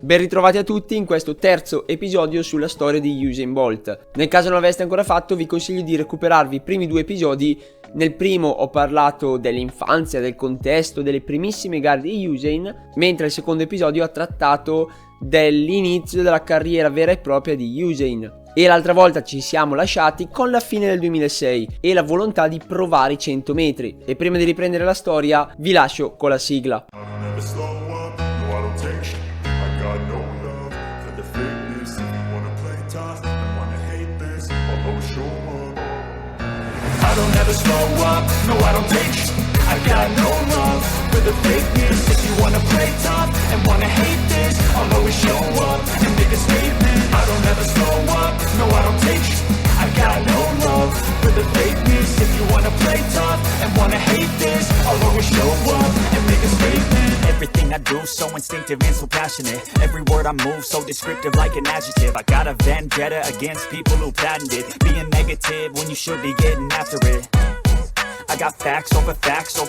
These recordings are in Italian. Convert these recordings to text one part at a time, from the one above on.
Ben ritrovati a tutti in questo terzo episodio sulla storia di Usain Bolt. Nel caso non l'aveste ancora fatto, vi consiglio di recuperarvi i primi due episodi. Nel primo ho parlato dell'infanzia, del contesto, delle primissime gare di Usain, mentre il secondo episodio ha trattato dell'inizio della carriera vera e propria di Usain. E l'altra volta ci siamo lasciati con la fine del 2006 e la volontà di provare i 100 metri. E prima di riprendere la storia vi lascio con la sigla. I don't ever slow up, no I don't take sh- I got no love for the fakeness. If you wanna play tough and wanna hate this, I'll always show up and make a statement. I don't ever slow up, no I don't take sh- I got no love for the fakeness. If you wanna play tough and wanna hate this, I'll always show up and make a statement. Everything I do so instinctive and so passionate. Every word I move so descriptive like an adjective. I got a vendetta against people who patented being negative when you should be getting after it. I got facts over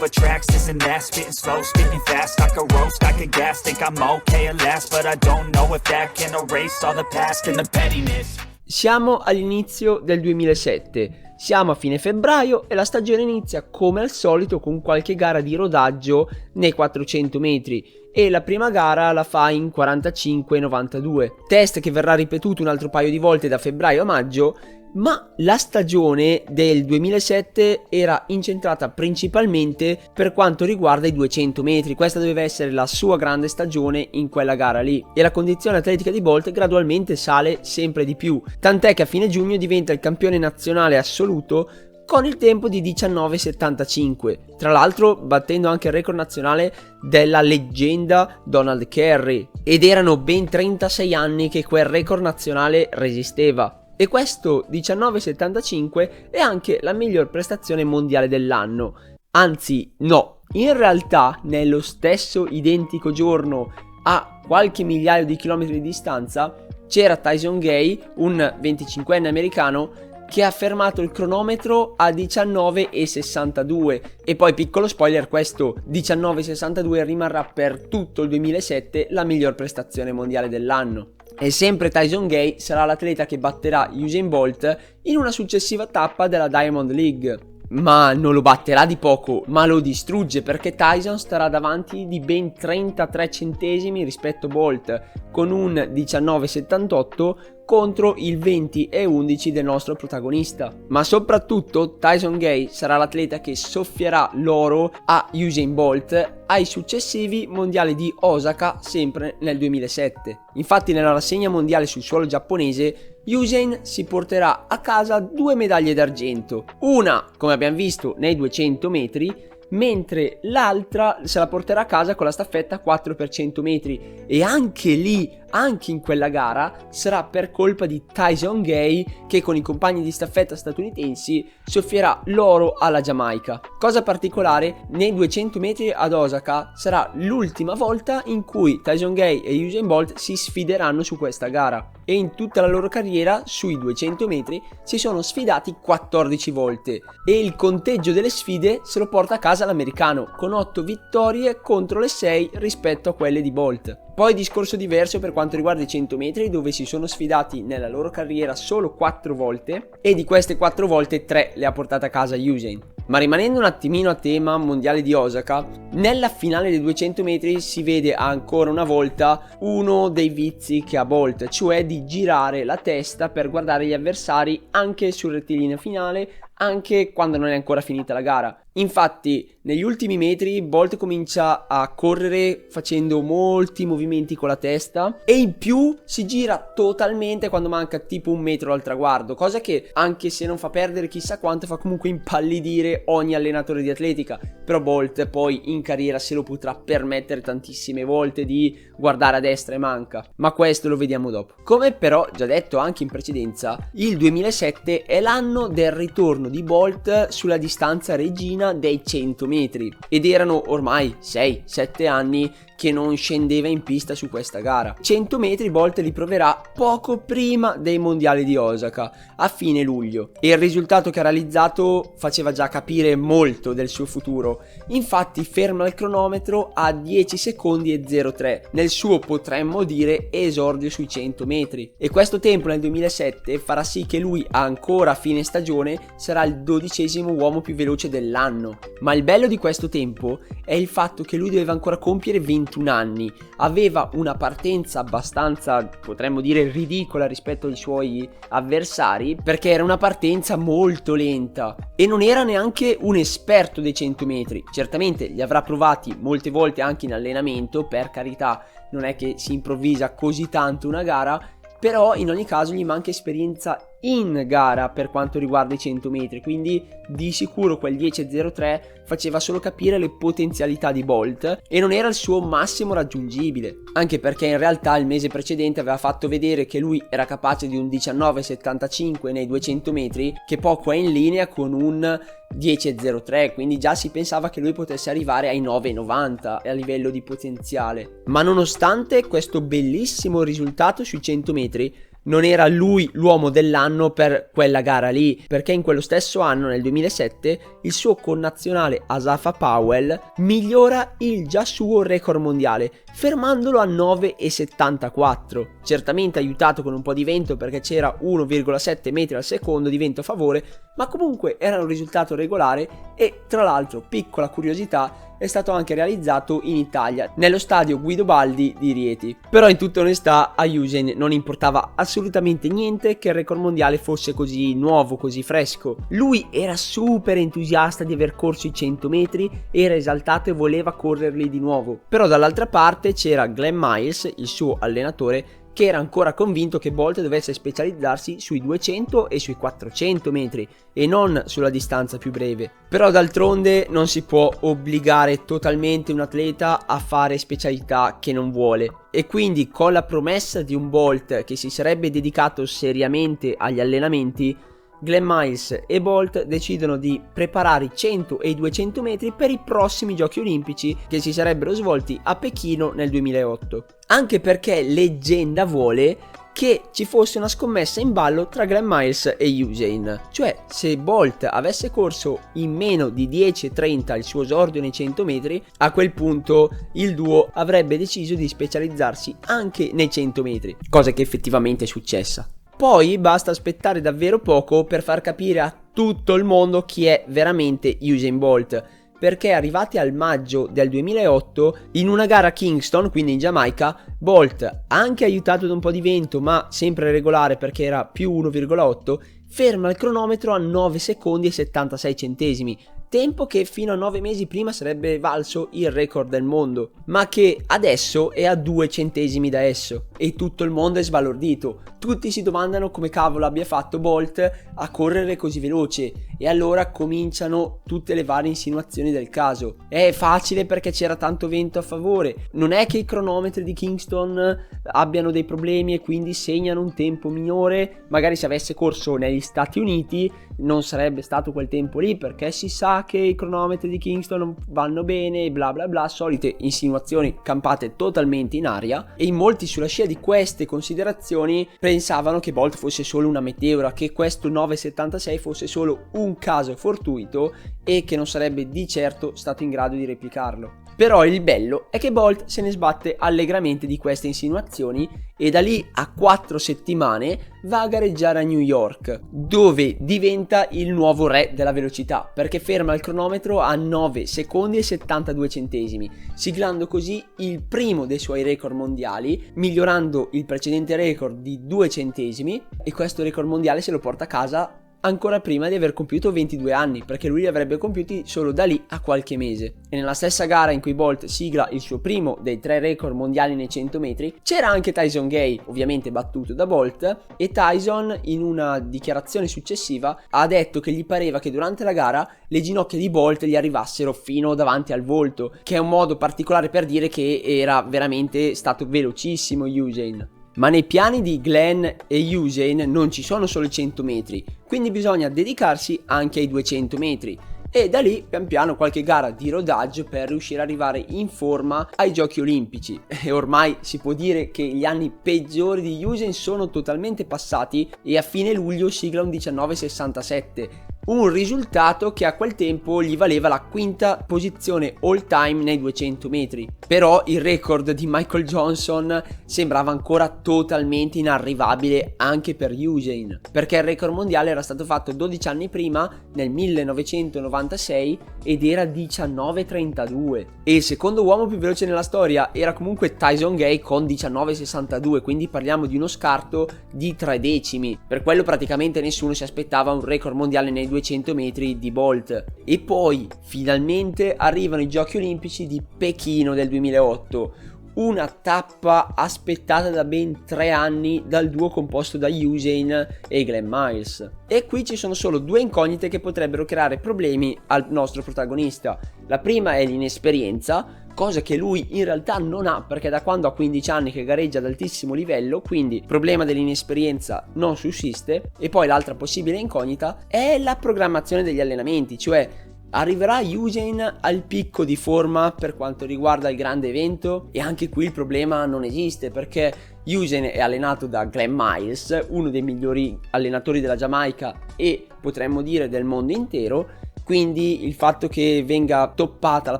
tracks, this and that. Spitting slow, spitting fast, I could roast, I could gas. Think I'm okay at last, but I don't know if that can erase all the past and the pettiness. Siamo all'inizio del 2007, siamo a fine febbraio e la stagione inizia come al solito con qualche gara di rodaggio nei 400 metri e la prima gara la fa in 45,92, test che verrà ripetuto un altro paio di volte da febbraio a maggio. Ma la stagione del 2007 era incentrata principalmente per quanto riguarda i 200 metri, questa doveva essere la sua grande stagione in quella gara lì e la condizione atletica di Bolt gradualmente sale sempre di più, tant'è che a fine giugno diventa il campione nazionale assoluto con il tempo di 19,75, tra l'altro battendo anche il record nazionale della leggenda Donald Kerry, ed erano ben 36 anni che quel record nazionale resisteva. E questo 19,75 è anche la miglior prestazione mondiale dell'anno. Anzi, no, in realtà nello stesso identico giorno, a qualche migliaio di chilometri di distanza, c'era Tyson Gay, un 25enne americano, che ha fermato il cronometro a 19,62 e poi, piccolo spoiler, questo 19,62 rimarrà per tutto il 2007 la miglior prestazione mondiale dell'anno. E sempre Tyson Gay sarà l'atleta che batterà Usain Bolt in una successiva tappa della Diamond League. Ma non lo batterà di poco, ma lo distrugge, perché Tyson starà davanti di ben 33 centesimi rispetto a Bolt, con un 19,78 contro il 20,11 del nostro protagonista. Ma soprattutto Tyson Gay sarà l'atleta che soffierà l'oro a Usain Bolt ai successivi mondiali di Osaka, sempre nel 2007. Infatti nella rassegna mondiale sul suolo giapponese Usain si porterà a casa 2 medaglie d'argento, una come abbiamo visto nei 200 metri, mentre l'altra se la porterà a casa con la staffetta 4x100 metri, e anche lì, anche in quella gara, sarà per colpa di Tyson Gay che con i compagni di staffetta statunitensi soffierà l'oro alla Giamaica. Cosa particolare, nei 200 metri ad Osaka sarà l'ultima volta in cui Tyson Gay e Usain Bolt si sfideranno su questa gara, e in tutta la loro carriera sui 200 metri si sono sfidati 14 volte e il conteggio delle sfide se lo porta a casa l'americano con 8 vittorie contro le 6 rispetto a quelle di Bolt. Poi discorso diverso per quanto riguarda i 100 metri, dove si sono sfidati nella loro carriera solo 4 volte e di queste 4 volte 3 le ha portate a casa Usain. Ma rimanendo un attimino a tema mondiale di Osaka, nella finale dei 200 metri si vede ancora una volta uno dei vizi che ha Bolt, cioè di girare la testa per guardare gli avversari anche sul rettilineo finale, anche quando non è ancora finita la gara. Infatti negli ultimi metri Bolt comincia a correre facendo molti movimenti con la testa e in più si gira totalmente quando manca tipo un metro al traguardo, cosa che, anche se non fa perdere chissà quanto, fa comunque impallidire ogni allenatore di atletica. Però Bolt poi in carriera se lo potrà permettere tantissime volte di guardare a destra e manca, ma questo lo vediamo dopo. Come però già detto anche in precedenza, il 2007 è l'anno del ritorno di Bolt sulla distanza regina dei 100 metri ed erano ormai 6-7 anni che non scendeva in pista su questa gara. 100 metri Bolt li proverà poco prima dei mondiali di Osaka, a fine luglio, e il risultato che ha realizzato faceva già capire molto del suo futuro. Infatti ferma il cronometro a 10 secondi e 03 nel suo, potremmo dire, esordio sui 100 metri, e questo tempo nel 2007 farà sì che lui ancora a fine stagione sarà il 12° uomo più veloce dell'anno. Ma il bello di questo tempo è il fatto che lui doveva ancora compiere 21 anni, aveva una partenza abbastanza, potremmo dire, ridicola rispetto ai suoi avversari, perché era una partenza molto lenta e non era neanche un esperto dei 100 metri. Certamente li avrà provati molte volte anche in allenamento, per carità, non è che si improvvisa così tanto una gara, però in ogni caso gli manca esperienza in gara per quanto riguarda i 100 metri, quindi di sicuro quel 10.03 faceva solo capire le potenzialità di Bolt e non era il suo massimo raggiungibile, anche perché in realtà il mese precedente aveva fatto vedere che lui era capace di un 19.75 nei 200 metri, che poco è in linea con un 10.03, quindi già si pensava che lui potesse arrivare ai 9.90 a livello di potenziale. Ma nonostante questo bellissimo risultato sui 100 metri, non era lui l'uomo dell'anno per quella gara lì, perché in quello stesso anno, nel 2007, il suo connazionale Asafa Powell migliora il già suo record mondiale, fermandolo a 9,74, certamente aiutato con un po' di vento perché c'era 1,7 metri al secondo di vento a favore, ma comunque era un risultato regolare. E tra l'altro, piccola curiosità, è stato anche realizzato in Italia, nello stadio Guido Baldi di Rieti. Però in tutta onestà a Usain non importava assolutamente niente che il record mondiale fosse così nuovo, così fresco. Lui era super entusiasta di aver corso i 100 metri, era esaltato e voleva correrli di nuovo. Però dall'altra parte c'era Glenn Miles, il suo allenatore, che era ancora convinto che Bolt dovesse specializzarsi sui 200 e sui 400 metri e non sulla distanza più breve. Però d'altronde non si può obbligare totalmente un atleta a fare specialità che non vuole, e quindi con la promessa di un Bolt che si sarebbe dedicato seriamente agli allenamenti, Glenn Miles e Bolt decidono di preparare i 100 e i 200 metri per i prossimi giochi olimpici che si sarebbero svolti a Pechino nel 2008. Anche perché leggenda vuole che ci fosse una scommessa in ballo tra Glenn Miles e Usain, cioè se Bolt avesse corso in meno di 10.30 il suo esordio nei 100 metri, a quel punto il duo avrebbe deciso di specializzarsi anche nei 100 metri, cosa che effettivamente è successa. Poi basta aspettare davvero poco per far capire a tutto il mondo chi è veramente Usain Bolt, perché arrivati al maggio del 2008, in una gara a Kingston, quindi in Giamaica, Bolt, anche aiutato da un po' di vento ma sempre regolare perché era più 1,8, ferma il cronometro a 9 secondi e 76 centesimi, tempo che fino a 9 mesi prima sarebbe valso il record del mondo, ma che adesso è a 2 centesimi da esso, e tutto il mondo è sbalordito. Tutti si domandano come cavolo abbia fatto Bolt a correre così veloce, e allora cominciano tutte le varie insinuazioni del caso. È facile perché c'era tanto vento a favore, non è che i cronometri di Kingston abbiano dei problemi e quindi segnano un tempo minore. Magari se avesse corso negli Stati Uniti non sarebbe stato quel tempo lì, perché si sa che i cronometri di Kingston non vanno bene, bla bla bla, solite insinuazioni campate totalmente in aria. E in molti, sulla scia di queste considerazioni, pensavano che Bolt fosse solo una meteora, che questo 9,76 fosse solo un caso fortuito e che non sarebbe di certo stato in grado di replicarlo. Però il bello è che Bolt se ne sbatte allegramente di queste insinuazioni e da lì a 4 settimane va a gareggiare a New York, dove diventa il nuovo re della velocità, perché ferma il cronometro a 9 secondi e 72 centesimi, siglando così il primo dei suoi record mondiali, migliorando il precedente record di 2 centesimi, e questo record mondiale se lo porta a casa ancora prima di aver compiuto 22 anni, perché lui li avrebbe compiuti solo da lì a qualche mese. E nella stessa gara in cui Bolt sigla il suo primo dei 3 record mondiali nei 100 metri c'era anche Tyson Gay, ovviamente battuto da Bolt, e Tyson in una dichiarazione successiva ha detto che gli pareva che durante la gara le ginocchia di Bolt gli arrivassero fino davanti al volto, che è un modo particolare per dire che era veramente stato velocissimo Usain. Ma nei piani di Glenn e Usain non ci sono solo i 100 metri, quindi bisogna dedicarsi anche ai 200 metri. e da lì pian piano qualche gara di rodaggio per riuscire ad arrivare in forma ai Giochi Olimpici. E ormai si può dire che gli anni peggiori di Usain sono totalmente passati e a fine luglio sigla un 19,67, un risultato che a quel tempo gli valeva la quinta posizione all time nei 200 metri. Però il record di Michael Johnson sembrava ancora totalmente inarrivabile anche per Usain, perché il record mondiale era stato fatto 12 anni prima, nel 1996, ed era 19,32, e il secondo uomo più veloce nella storia era comunque Tyson Gay con 19,62, quindi parliamo di uno scarto di 3 decimi. Per quello praticamente nessuno si aspettava un record mondiale nei 200 metri di Bolt. E poi finalmente arrivano i Giochi Olimpici di Pechino del 2008, una tappa aspettata da ben 3 anni dal duo composto da Usain e Glenn Miles. E qui ci sono solo 2 incognite che potrebbero creare problemi al nostro protagonista. La prima è l'inesperienza, cosa che lui in realtà non ha, perché da quando ha 15 anni che gareggia ad altissimo livello, quindi il problema dell'inesperienza non sussiste. E poi l'altra possibile incognita è la programmazione degli allenamenti, cioè arriverà Usain al picco di forma per quanto riguarda il grande evento? E anche qui il problema non esiste, perché Usain è allenato da Glenn Miles, uno dei migliori allenatori della Giamaica e potremmo dire del mondo intero, quindi il fatto che venga toppata la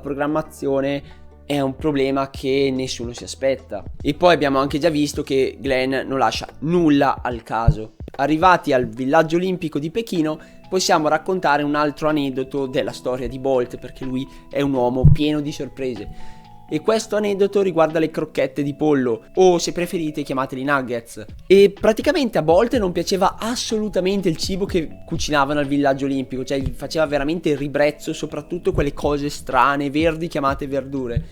programmazione è un problema che nessuno si aspetta. E poi abbiamo anche già visto che Glenn non lascia nulla al caso. Arrivati al villaggio olimpico di Pechino possiamo raccontare un altro aneddoto della storia di Bolt, perché lui è un uomo pieno di sorprese. E questo aneddoto riguarda le crocchette di pollo, o se preferite chiamateli nuggets. E praticamente a Bolt non piaceva assolutamente il cibo che cucinavano al villaggio olimpico, cioè gli faceva veramente ribrezzo, soprattutto quelle cose strane, verdi chiamate verdure.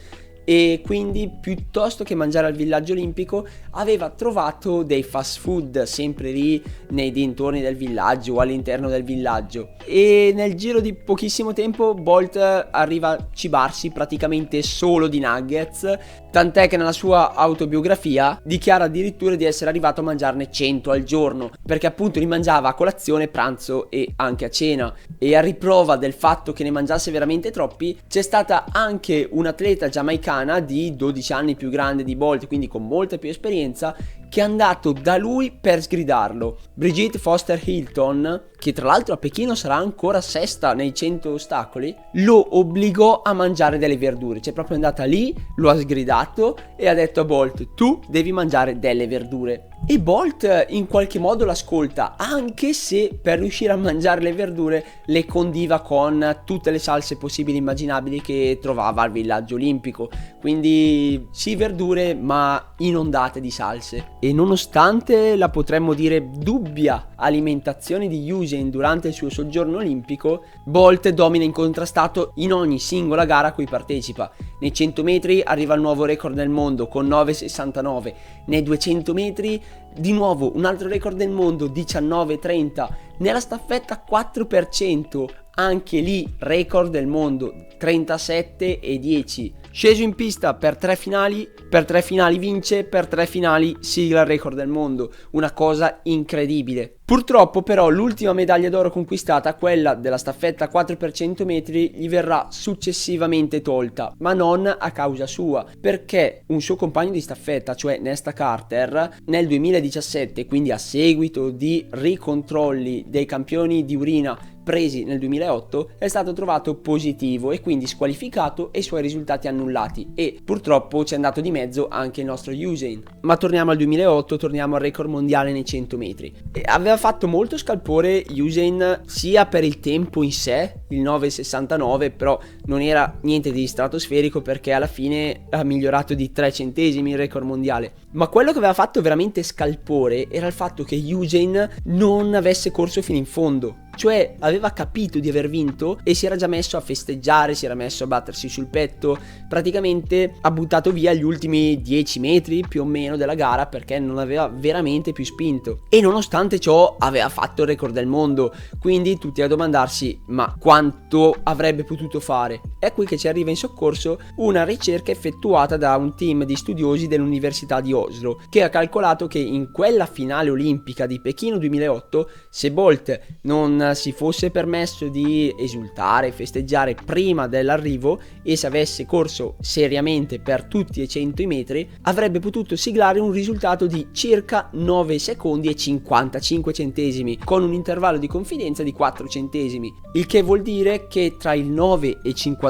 E quindi piuttosto che mangiare al villaggio olimpico aveva trovato dei fast food sempre lì nei dintorni del villaggio o all'interno del villaggio, e nel giro di pochissimo tempo Bolt arriva a cibarsi praticamente solo di nuggets, tant'è che nella sua autobiografia dichiara addirittura di essere arrivato a mangiarne 100 al giorno, perché appunto li mangiava a colazione, pranzo e anche a cena. E a riprova del fatto che ne mangiasse veramente troppi c'è stata anche un'atleta giamaicana di 12 anni più grande di Bolt, quindi con molta più esperienza, che è andato da lui per sgridarlo. Brigitte Foster Hilton, che tra l'altro a Pechino sarà ancora sesta nei 100 ostacoli, lo obbligò a mangiare delle verdure. Cioè proprio è andata lì, lo ha sgridato e ha detto a Bolt: tu devi mangiare delle verdure. E Bolt in qualche modo l'ascolta, anche se per riuscire a mangiare le verdure le condiva con tutte le salse possibili e immaginabili che trovava al villaggio olimpico. Quindi sì, verdure, ma inondate di salse. E nonostante la potremmo dire dubbia alimentazione di Usain durante il suo soggiorno olimpico, Bolt domina incontrastato in ogni singola gara a cui partecipa. Nei 100 metri arriva il nuovo record del mondo con 9,69, nei 200 metri di nuovo un altro record del mondo, 19,30, nella staffetta 4%, anche lì record del mondo, 37,10. Sceso in pista per 3 finali vince, per 3 finali sigla il record del mondo, una cosa incredibile. Purtroppo però l'ultima medaglia d'oro conquistata, quella della staffetta 4x100 metri, gli verrà successivamente tolta, ma non a causa sua, perché un suo compagno di staffetta, cioè Nesta Carter, nel 2017, quindi a seguito di ricontrolli dei campioni di urina presi nel 2008, è stato trovato positivo e quindi squalificato e i suoi risultati annullati, e purtroppo c'è andato di mezzo anche il nostro Usain. Ma torniamo al 2008, torniamo al record mondiale nei 100 metri. E aveva fatto molto scalpore Usain sia per il tempo in sé, il 9,69, però non era niente di stratosferico perché alla fine ha migliorato di 3 centesimi il record mondiale. Ma quello che aveva fatto veramente scalpore era il fatto che Usain non avesse corso fino in fondo. Cioè aveva capito di aver vinto e si era già messo a festeggiare, si era messo a battersi sul petto, praticamente ha buttato via gli ultimi 10 metri più o meno della gara perché non aveva veramente più spinto. E nonostante ciò aveva fatto il record del mondo, quindi tutti a domandarsi ma quanto avrebbe potuto fare. È qui che ci arriva in soccorso una ricerca effettuata da un team di studiosi dell'Università di Oslo, che ha calcolato che in quella finale olimpica di Pechino 2008, se Bolt non si fosse permesso di esultare, festeggiare prima dell'arrivo e se avesse corso seriamente per tutti e 100 i metri, avrebbe potuto siglare un risultato di circa 9 secondi e 55 centesimi, con un intervallo di confidenza di 4 centesimi, il che vuol dire che tra il 9,51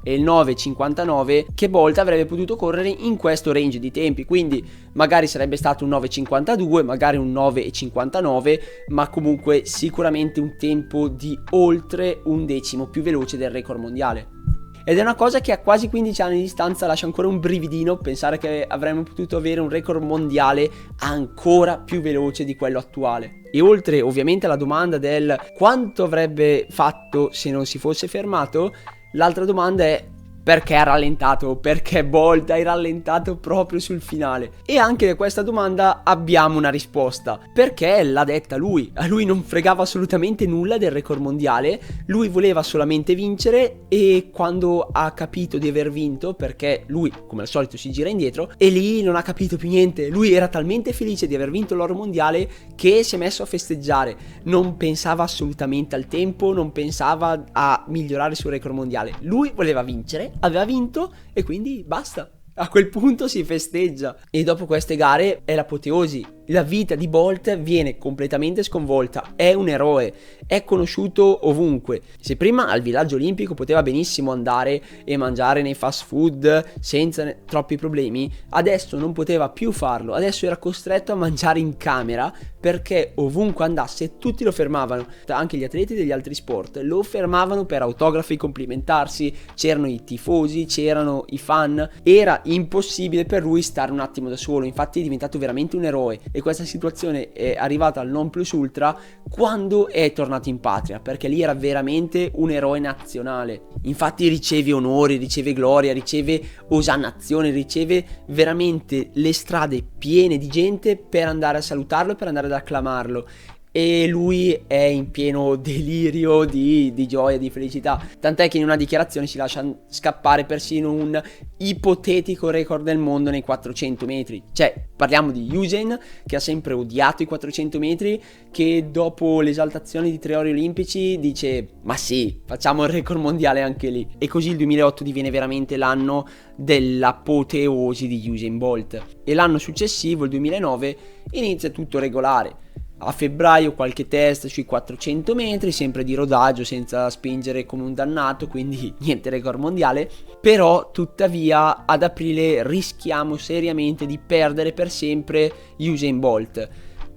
e il 9,59 che Bolt avrebbe potuto correre in questo range di tempi, quindi magari sarebbe stato un 9,52, magari un 9,59, ma comunque sicuramente un tempo di oltre un decimo più veloce del record mondiale. Ed è una cosa che a quasi 15 anni di distanza lascia ancora un brividino pensare che avremmo potuto avere un record mondiale ancora più veloce di quello attuale. E oltre ovviamente alla domanda del quanto avrebbe fatto se non si fosse fermato, l'altra domanda è: perché ha rallentato? Perché Bolt hai rallentato proprio sul finale? E anche a questa domanda abbiamo una risposta, perché l'ha detta lui. A lui non fregava assolutamente nulla del record mondiale, lui voleva solamente vincere, e quando ha capito di aver vinto, perché lui come al solito si gira indietro, e lì non ha capito più niente. Lui era talmente felice di aver vinto l'oro mondiale che si è messo a festeggiare, non pensava assolutamente al tempo, non pensava a migliorare il suo record mondiale, lui voleva vincere, aveva vinto e quindi basta. A quel punto si festeggia. E dopo queste gare è l'apoteosi. La vita di Bolt viene completamente sconvolta. È un eroe, è conosciuto ovunque. Se prima al villaggio olimpico poteva benissimo andare e mangiare nei fast food senza troppi problemi, adesso non poteva più farlo. Adesso era costretto a mangiare in camera, perché ovunque andasse tutti lo fermavano. Anche gli atleti degli altri sport lo fermavano per autografi, complimentarsi, c'erano i tifosi, c'erano i fan. Era impossibile per lui stare un attimo da solo, infatti è diventato veramente un eroe. E questa situazione è arrivata al non plus ultra quando è tornato in patria, perché lì era veramente un eroe nazionale. Infatti riceve onori, riceve gloria, riceve osannazione, riceve veramente le strade piene di gente per andare a salutarlo e per andare ad acclamarlo. E lui è in pieno delirio di gioia, di felicità, tant'è che in una dichiarazione si lascia scappare persino un ipotetico record del mondo nei 400 metri. Cioè, parliamo di Usain, che ha sempre odiato i 400 metri, che dopo l'esaltazione di 3 ori olimpici dice: ma sì, facciamo il record mondiale anche lì. E così il 2008 diviene veramente l'anno dell'apoteosi di Usain Bolt. E l'anno successivo, il 2009, inizia tutto regolare. A febbraio qualche test sui 400 metri, sempre di rodaggio, senza spingere come un dannato, quindi niente record mondiale. Però tuttavia ad aprile rischiamo seriamente di perdere per sempre Usain Bolt,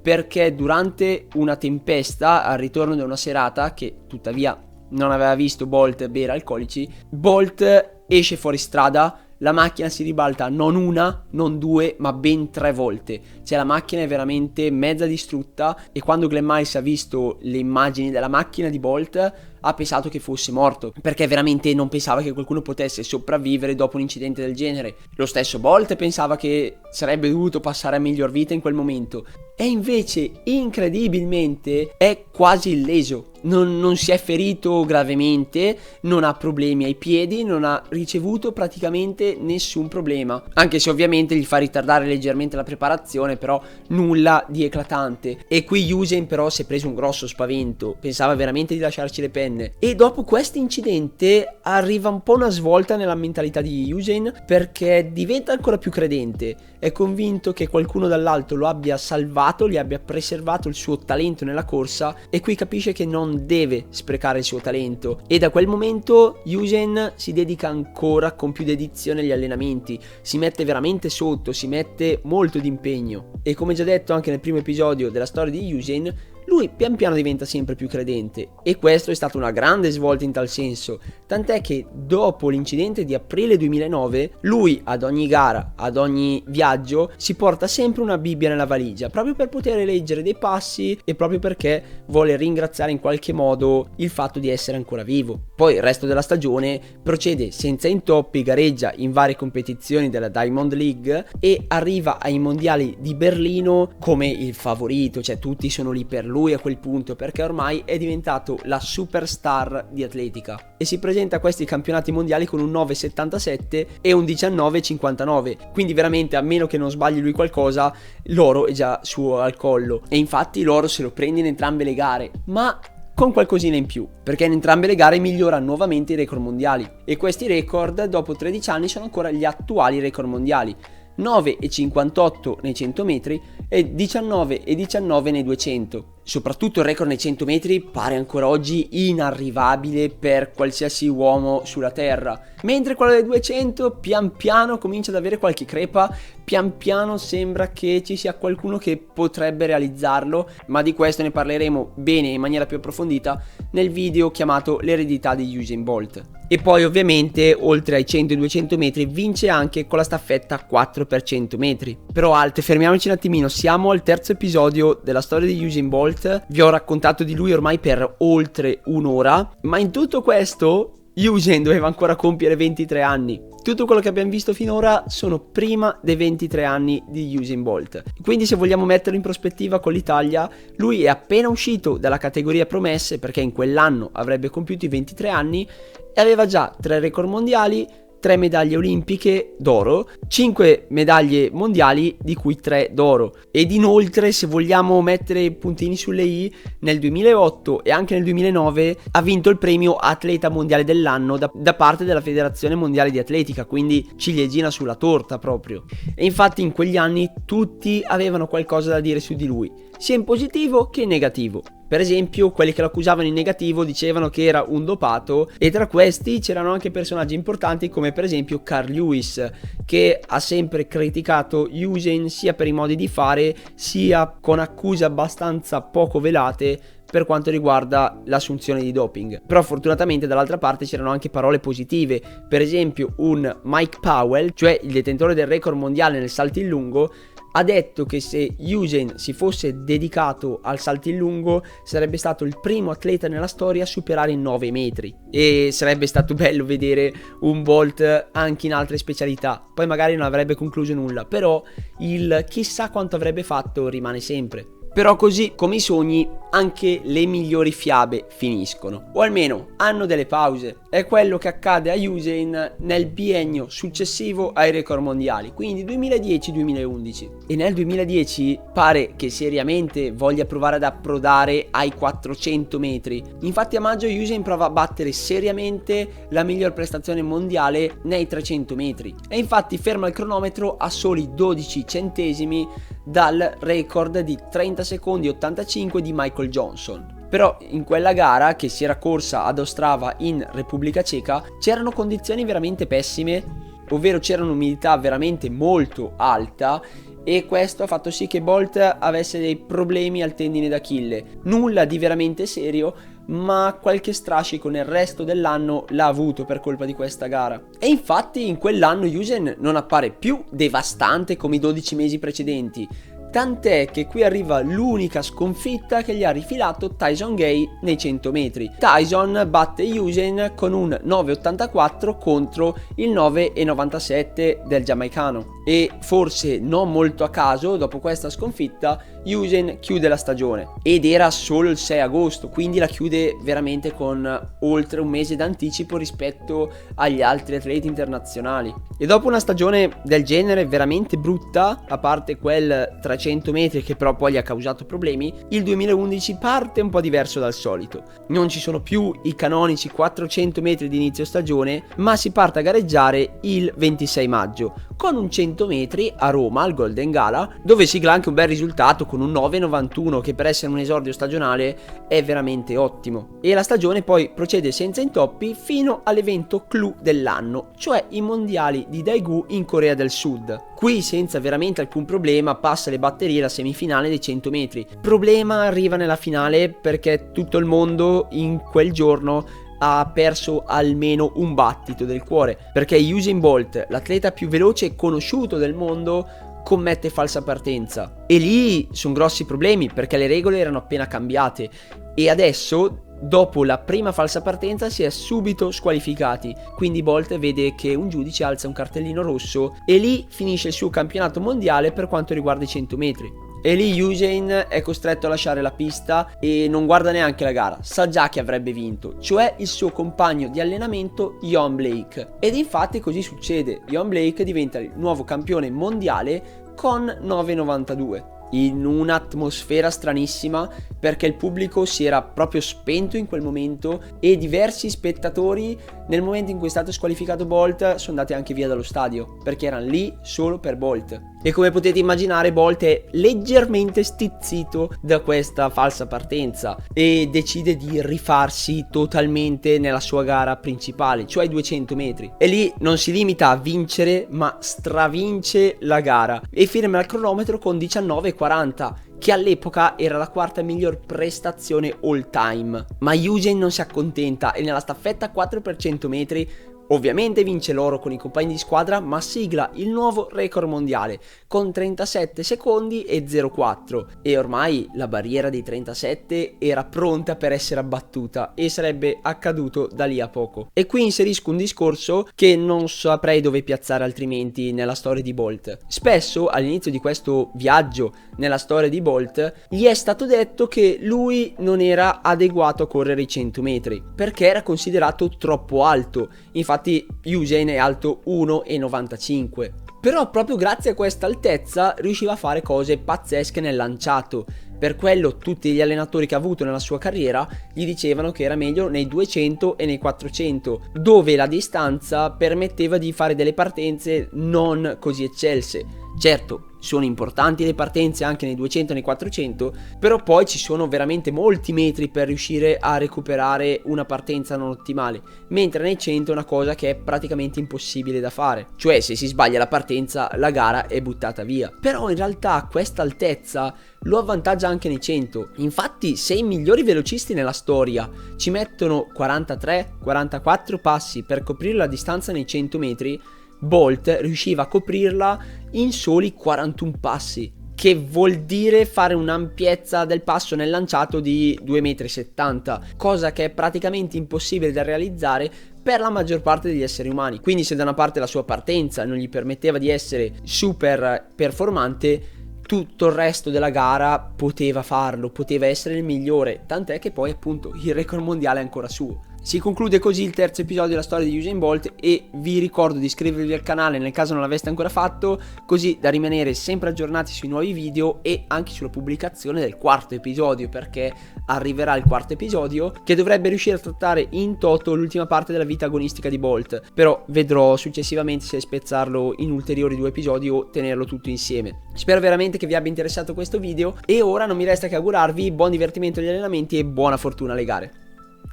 perché durante una tempesta al ritorno da una serata, che tuttavia non aveva visto Bolt bere alcolici, Bolt esce fuori strada. La macchina si ribalta non una, non due, ma ben 3 volte. Cioè la macchina è veramente mezza distrutta, e quando Glenn Miles ha visto le immagini della macchina di Bolt ha pensato che fosse morto, perché veramente non pensava che qualcuno potesse sopravvivere dopo un incidente del genere. Lo stesso Bolt pensava che sarebbe dovuto passare a miglior vita in quel momento, e invece incredibilmente è quasi illeso. Non si è ferito gravemente, non ha problemi ai piedi, non ha ricevuto praticamente nessun problema, anche se ovviamente gli fa ritardare leggermente la preparazione, però nulla di eclatante. E qui Usain però si è preso un grosso spavento, pensava veramente di lasciarci le penne. E dopo questo incidente arriva un po' una svolta nella mentalità di Usain, perché diventa ancora più credente, è convinto che qualcuno dall'alto lo abbia salvato, gli abbia preservato il suo talento nella corsa, e qui capisce che non deve sprecare il suo talento. E da quel momento Usain si dedica ancora con più dedizione agli allenamenti, si mette veramente sotto, si mette molto d'impegno. E come già detto anche nel primo episodio della storia di Usain, lui pian piano diventa sempre più credente, e questo è stata una grande svolta in tal senso, tant'è che dopo l'incidente di aprile 2009 lui ad ogni gara, ad ogni viaggio si porta sempre una Bibbia nella valigia, proprio per poter leggere dei passi e proprio perché vuole ringraziare in qualche modo il fatto di essere ancora vivo. Poi il resto della stagione procede senza intoppi, gareggia in varie competizioni della Diamond League e arriva ai mondiali di Berlino come il favorito, cioè tutti sono lì per lui. lui a quel punto, perché ormai è diventato la superstar di atletica e si presenta a questi campionati mondiali con un 9,77 e un 19,59, quindi veramente, a meno che non sbagli lui qualcosa, l'oro è già suo al collo. E infatti l'oro se lo prende in entrambe le gare, ma con qualcosina in più, perché in entrambe le gare migliora nuovamente i record mondiali, e questi record dopo 13 anni sono ancora gli attuali record mondiali: 9,58 nei 100 metri e 19,19 nei 200. Soprattutto il record nei 100 metri pare ancora oggi inarrivabile per qualsiasi uomo sulla terra, mentre quello dei 200 pian piano comincia ad avere qualche crepa, pian piano sembra che ci sia qualcuno che potrebbe realizzarlo, ma di questo ne parleremo bene in maniera più approfondita nel video chiamato l'eredità di Usain Bolt. E poi ovviamente oltre ai 100 e 200 metri vince anche con la staffetta 4x100 metri. Però fermiamoci un attimino, siamo al terzo episodio della storia di Usain Bolt. Vi ho raccontato di lui ormai per oltre un'ora, ma in tutto questo Usain doveva ancora compiere 23 anni. Tutto quello che abbiamo visto finora sono prima dei 23 anni di Usain Bolt. Quindi se vogliamo metterlo in prospettiva con l'Italia, lui è appena uscito dalla categoria promesse, perché in quell'anno avrebbe compiuto i 23 anni e aveva già 3 record mondiali, 3 medaglie olimpiche d'oro, 5 medaglie mondiali di cui 3 d'oro. Ed inoltre, se vogliamo mettere i puntini sulle i, nel 2008 e anche nel 2009 ha vinto il premio atleta mondiale dell'anno da parte della Federazione Mondiale di Atletica, quindi ciliegina sulla torta proprio. E infatti in quegli anni tutti avevano qualcosa da dire su di lui, sia in positivo che in negativo. Per esempio, quelli che lo accusavano in negativo dicevano che era un dopato, e tra questi c'erano anche personaggi importanti come per esempio Carl Lewis, che ha sempre criticato Usain sia per i modi di fare sia con accuse abbastanza poco velate per quanto riguarda l'assunzione di doping. Però fortunatamente dall'altra parte c'erano anche parole positive. Per esempio un Mike Powell, cioè il detentore del record mondiale nel salto in lungo, ha detto che se Usain si fosse dedicato al salto in lungo sarebbe stato il primo atleta nella storia a superare i 9 metri, e sarebbe stato bello vedere un Bolt anche in altre specialità. Poi magari non avrebbe concluso nulla, però il chissà quanto avrebbe fatto rimane sempre. Però così come i sogni, anche le migliori fiabe finiscono, o almeno hanno delle pause. È quello che accade a Usain nel biennio successivo ai record mondiali, quindi 2010-2011. E nel 2010 pare che seriamente voglia provare ad approdare ai 400 metri. Infatti a maggio Usain prova a battere seriamente la miglior prestazione mondiale nei 300 metri. E infatti ferma il cronometro a soli 12 centesimi dal record di 30 secondi 85 di Michael Johnson. Però in quella gara, che si era corsa ad Ostrava in Repubblica Ceca, c'erano condizioni veramente pessime, ovvero c'era un'umidità veramente molto alta, e questo ha fatto sì che Bolt avesse dei problemi al tendine d'Achille. Nulla di veramente serio, ma qualche strascico nel resto dell'anno l'ha avuto per colpa di questa gara. E infatti in quell'anno Usain non appare più devastante come i 12 mesi precedenti, tant'è che qui arriva l'unica sconfitta che gli ha rifilato Tyson Gay nei 100 metri. Tyson batte Usain con un 9,84 contro il 9,97 del giamaicano, e forse non molto a caso dopo questa sconfitta Usain chiude la stagione, ed era solo il 6 agosto, quindi la chiude veramente con oltre un mese d'anticipo rispetto agli altri atleti internazionali. E dopo una stagione del genere veramente brutta, a parte quel 300 metri che però poi gli ha causato problemi, il 2011 parte un po' diverso dal solito. Non ci sono più i canonici 400 metri di inizio stagione, ma si parte a gareggiare il 26 maggio con un 100 metri a Roma al Golden Gala, dove sigla anche un bel risultato con un 9,91 che per essere un esordio stagionale è veramente ottimo. E la stagione poi procede senza intoppi fino all'evento clou dell'anno, cioè i mondiali di Daegu in Corea del Sud. Qui senza veramente alcun problema passa le batterie la semifinale dei 100 metri. Problema arriva nella finale perché tutto il mondo in quel giorno ha perso almeno un battito del cuore, perché Usain Bolt, l'atleta più veloce e conosciuto del mondo, commette falsa partenza. E lì sono grossi problemi, perché le regole erano appena cambiate e adesso, dopo la prima falsa partenza, si è subito squalificati. Quindi Bolt vede che un giudice alza un cartellino rosso e lì finisce il suo campionato mondiale per quanto riguarda i 100 metri. E lì Usain è costretto a lasciare la pista e non guarda neanche la gara, sa già che avrebbe vinto, cioè il suo compagno di allenamento Yohan Blake. Ed infatti così succede, Yohan Blake diventa il nuovo campione mondiale con 9,92. In un'atmosfera stranissima, perché il pubblico si era proprio spento in quel momento e diversi spettatori, nel momento in cui è stato squalificato Bolt, sono andati anche via dallo stadio perché erano lì solo per Bolt. E come potete immaginare, Bolt è leggermente stizzito da questa falsa partenza e decide di rifarsi totalmente nella sua gara principale, cioè i 200 metri. E lì non si limita a vincere, ma stravince la gara e firma il cronometro con 19,40, che all'epoca era la quarta miglior prestazione all time. Ma Usain non si accontenta e nella staffetta 4x100 metri ovviamente vince l'oro con i compagni di squadra, ma sigla il nuovo record mondiale con 37 secondi e 0,4, e ormai la barriera dei 37 era pronta per essere abbattuta e sarebbe accaduto da lì a poco. E qui inserisco un discorso che non saprei dove piazzare altrimenti nella storia di Bolt. Spesso all'inizio di questo viaggio nella storia di Bolt gli è stato detto che lui non era adeguato a correre i 100 metri perché era considerato troppo alto. Infatti Usain è alto 1,95, però proprio grazie a questa altezza riusciva a fare cose pazzesche nel lanciato. Per quello tutti gli allenatori che ha avuto nella sua carriera gli dicevano che era meglio nei 200 e nei 400, dove la distanza permetteva di fare delle partenze non così eccelse. Certo, sono importanti le partenze anche nei 200 e nei 400, però poi ci sono veramente molti metri per riuscire a recuperare una partenza non ottimale, mentre nei 100 è una cosa che è praticamente impossibile da fare, cioè se si sbaglia la partenza la gara è buttata via. Però in realtà questa altezza lo avvantaggia anche nei 100, infatti se i migliori velocisti nella storia ci mettono 43-44 passi per coprire la distanza nei 100 metri, Bolt riusciva a coprirla in soli 41 passi, che vuol dire fare un'ampiezza del passo nel lanciato di 2,70 m, cosa che è praticamente impossibile da realizzare per la maggior parte degli esseri umani. Quindi se da una parte la sua partenza non gli permetteva di essere super performante, tutto il resto della gara poteva farlo, poteva essere il migliore, tant'è che poi appunto il record mondiale è ancora suo. Si conclude così il terzo episodio della storia di Usain Bolt e vi ricordo di iscrivervi al canale nel caso non l'aveste ancora fatto, così da rimanere sempre aggiornati sui nuovi video e anche sulla pubblicazione del quarto episodio, perché arriverà il quarto episodio che dovrebbe riuscire a trattare in toto l'ultima parte della vita agonistica di Bolt, però vedrò successivamente se spezzarlo in ulteriori 2 episodi o tenerlo tutto insieme. Spero veramente che vi abbia interessato questo video e ora non mi resta che augurarvi buon divertimento agli allenamenti e buona fortuna alle gare.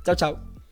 Ciao ciao!